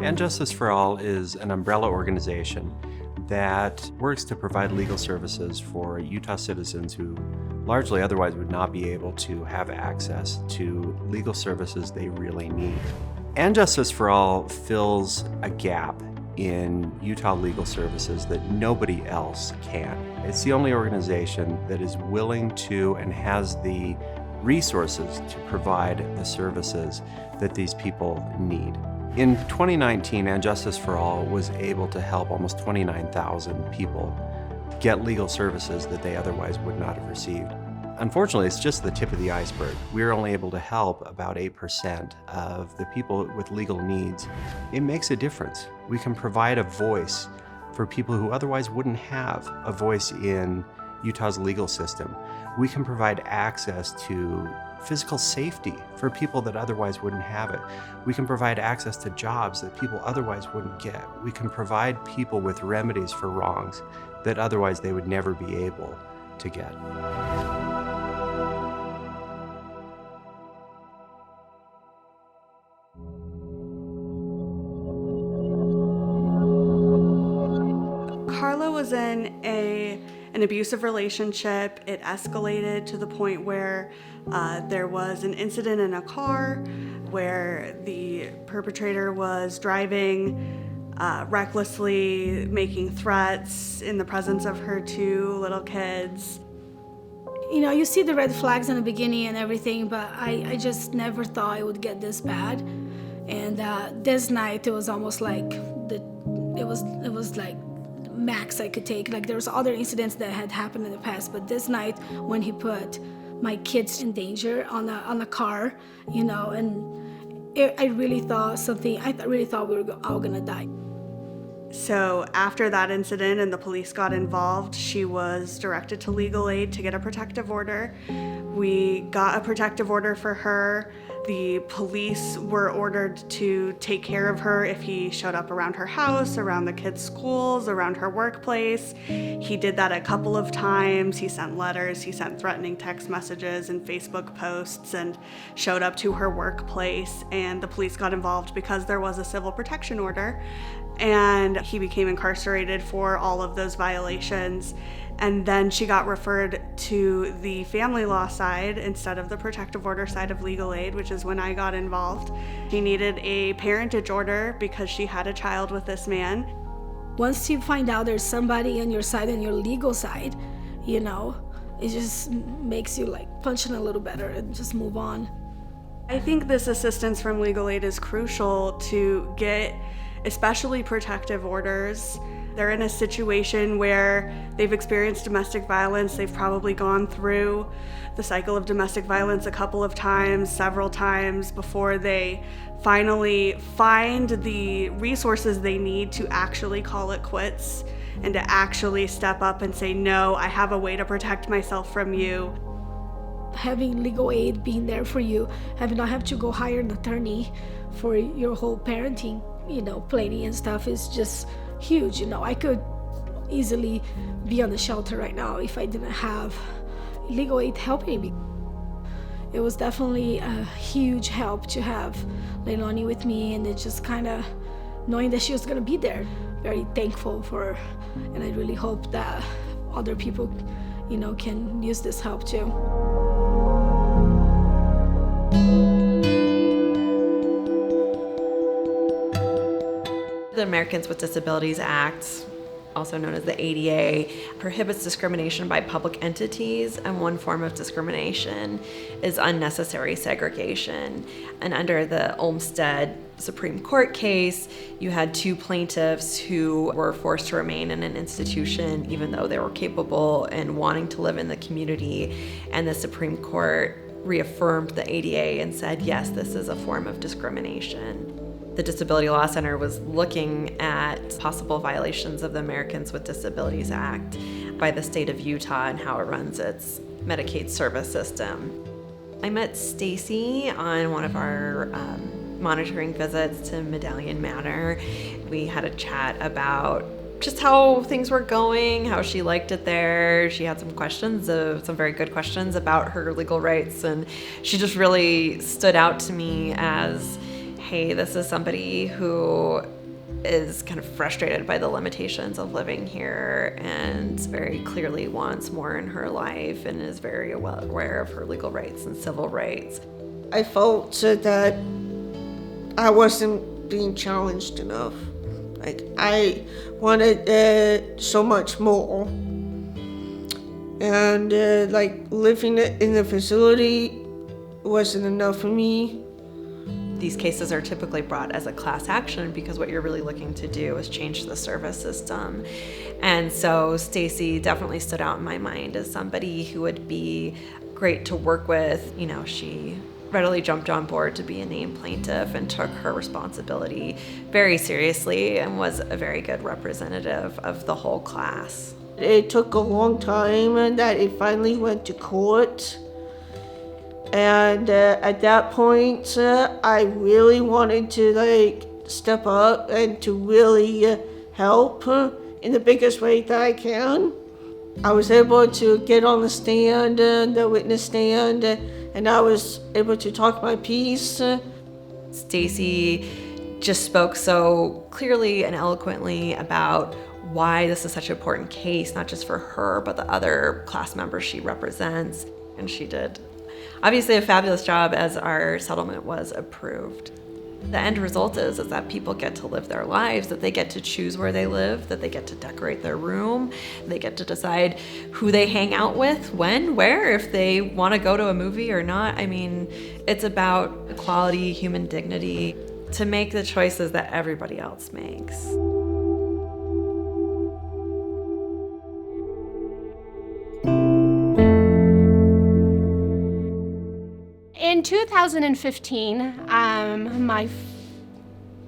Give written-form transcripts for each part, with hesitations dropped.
And Justice for All is an umbrella organization that works to provide legal services for Utah citizens who largely otherwise would not be able to have access to legal services they really need. And Justice for All fills a gap in Utah legal services that nobody else can. It's the only organization that is willing to and has the resources to provide the services that these people need. In 2019, And Justice for All was able to help almost 29,000 people get legal services that they otherwise would not have received. Unfortunately, it's just the tip of the iceberg. We're only able to help about 8% of the people with legal needs. It makes a difference. We can provide a voice for people who otherwise wouldn't have a voice in Utah's legal system. We can provide access to physical safety for people that otherwise wouldn't have it. We can provide access to jobs that people otherwise wouldn't get. We can provide people with remedies for wrongs that otherwise they would never be able to get. Carla was in an abusive relationship. It escalated to the point where there was an incident in a car where the perpetrator was driving recklessly, making threats in the presence of her two little kids. You know, you see the red flags in the beginning and everything, but I just never thought it would get this bad. And this night, it was almost like it was like max I could take. Like, there was other incidents that had happened in the past, but this night when he put my kids in danger on the car, you know, and I really thought we were all gonna die. So after that incident and the police got involved, she was directed to legal aid to get a protective order. We got a protective order for her. The police were ordered to take care of her if he showed up around her house, around the kids' schools, around her workplace. He did that a couple of times. He sent letters, he sent threatening text messages and Facebook posts, and showed up to her workplace. And the police got involved because there was a civil protection order, and he became incarcerated for all of those violations. And then she got referred to the family law side instead of the protective order side of legal aid, which is when I got involved. She needed a parentage order because she had a child with this man. Once you find out there's somebody on your side, on your legal side, you know, it just makes you like function a little better and just move on. I think this assistance from legal aid is crucial to get, especially protective orders. They're in a situation where they've experienced domestic violence. They've probably gone through the cycle of domestic violence a couple of times, several times, before they finally find the resources they need to actually call it quits and to actually step up and say, no, I have a way to protect myself from you. Having legal aid being there for you, having not have to go hire an attorney for your whole parenting, you know, planning and stuff is just huge. You know, I could easily be on the shelter right now if I didn't have legal aid helping me. It was definitely a huge help to have Leilani with me, and it just kind of knowing that she was going to be there. Very thankful for her, and I really hope that other people, you know, can use this help too. The Americans with Disabilities Act, also known as the ADA, prohibits discrimination by public entities, and one form of discrimination is unnecessary segregation. And under the Olmstead Supreme Court case, you had two plaintiffs who were forced to remain in an institution even though they were capable and wanting to live in the community, and the Supreme Court reaffirmed the ADA and said, yes, this is a form of discrimination. The Disability Law Center was looking at possible violations of the Americans with Disabilities Act by the state of Utah and how it runs its Medicaid service system. I met Staci on one of our monitoring visits to Medallion Manor. We had a chat about just how things were going, how she liked it there. She had some very good questions about her legal rights, and she just really stood out to me as, hey, this is somebody who is kind of frustrated by the limitations of living here and very clearly wants more in her life and is very well aware of her legal rights and civil rights. I felt that I wasn't being challenged enough. Like, I wanted so much more. And living in the facility wasn't enough for me. These cases are typically brought as a class action because what you're really looking to do is change the service system. And so Staci definitely stood out in my mind as somebody who would be great to work with. You know, she readily jumped on board to be a named plaintiff and took her responsibility very seriously and was a very good representative of the whole class. It took a long time and that it finally went to court. And at that point, I really wanted to step up and to really help in the biggest way that I can. I was able to get on the stand, the witness stand, and I was able to talk my piece. Staci just spoke so clearly and eloquently about why this is such an important case, not just for her, but the other class members she represents. And she did obviously a fabulous job as our settlement was approved. The end result is that people get to live their lives, that they get to choose where they live, that they get to decorate their room, they get to decide who they hang out with, when, where, if they want to go to a movie or not. I mean, it's about equality, human dignity, to make the choices that everybody else makes. In 2015,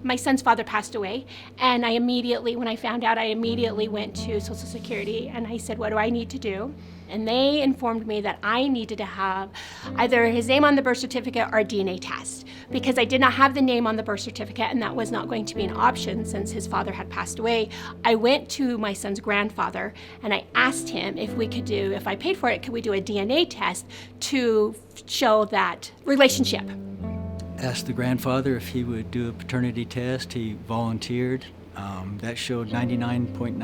my son's father passed away, and when I found out, I immediately went to Social Security and I said, what do I need to do? And they informed me that I needed to have either his name on the birth certificate or a DNA test, because I did not have the name on the birth certificate, and that was not going to be an option since his father had passed away. I went to my son's grandfather and I asked him if I paid for it, could we do a DNA test to show that relationship? Asked the grandfather if he would do a paternity test. He volunteered. That showed 99.9%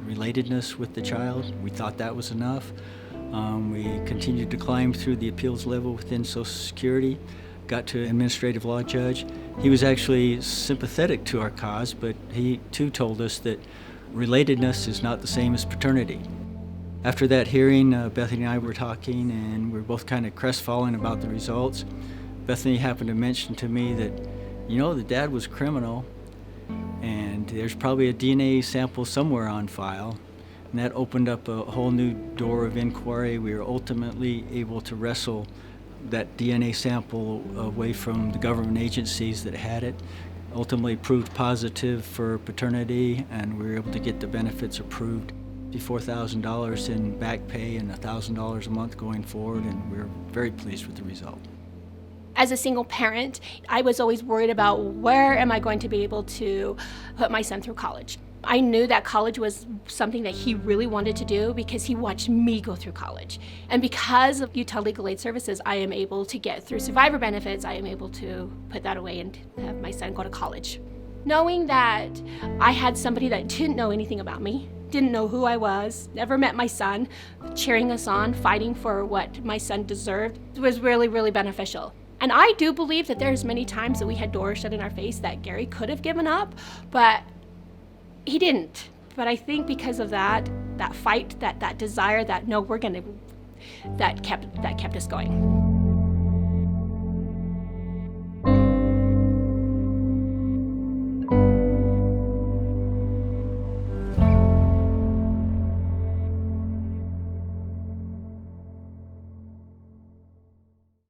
relatedness with the child. We thought that was enough. We continued to climb through the appeals level within Social Security, got to administrative law judge. He was actually sympathetic to our cause, but he too told us that relatedness is not the same as paternity. After that hearing, Bethany and I were talking, and we were both kind of crestfallen about the results. Bethany happened to mention to me that, the dad was a criminal, and there's probably a DNA sample somewhere on file. And that opened up a whole new door of inquiry. We were ultimately able to wrestle that DNA sample away from the government agencies that had it. Ultimately proved positive for paternity, and we were able to get the benefits approved. $4,000 in back pay and $1,000 a month going forward, and we were very pleased with the result. As a single parent, I was always worried about where am I going to be able to put my son through college. I knew that college was something that he really wanted to do because he watched me go through college. And because of Utah Legal Aid Services, I am able to get through survivor benefits. I am able to put that away and have my son go to college. Knowing that I had somebody that didn't know anything about me, didn't know who I was, never met my son, cheering us on, fighting for what my son deserved, was really, really beneficial. And I do believe that there's many times that we had doors shut in our face that Gary could have given up, but he didn't. But I think because of that fight, that desire, that no, we're gonna, that kept us going.